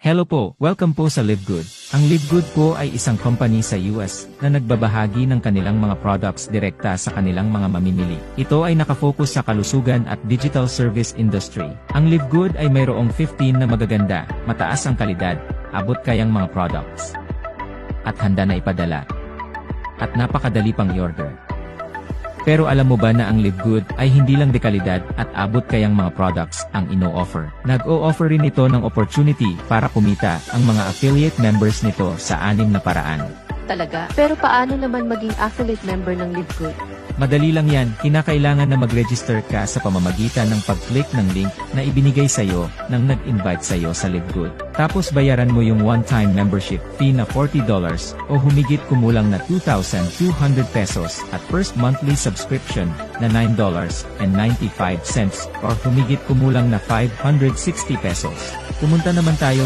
Hello po, welcome po sa LiveGood. Ang LiveGood po ay isang company sa US na nagbabahagi ng kanilang mga products direkta sa kanilang mga mamimili. Ito ay nakafocus sa kalusugan at digital service industry. Ang LiveGood ay mayroong 15 na magaganda, mataas ang kalidad, abot kayang mga products. At handa na ipadala. At napakadali pang i-order. Pero alam mo ba na ang LiveGood ay hindi lang dekalidad at abot kayang mga products ang ino-offer. Nag-o-offer rin ito ng opportunity para kumita ang mga affiliate members nito sa 6 na paraan. Talaga? Pero paano naman maging affiliate member ng LiveGood? Madali lang yan, kinakailangan na mag-register ka sa pamamagitan ng pag-click ng link na ibinigay sa'yo ng nag-invite sa'yo sa LiveGood. Tapos bayaran mo yung one-time membership fee na $40 o humigit kumulang na 2,200 pesos at first monthly subscription na $9.95 or humigit kumulang na 560 pesos. Pumunta naman tayo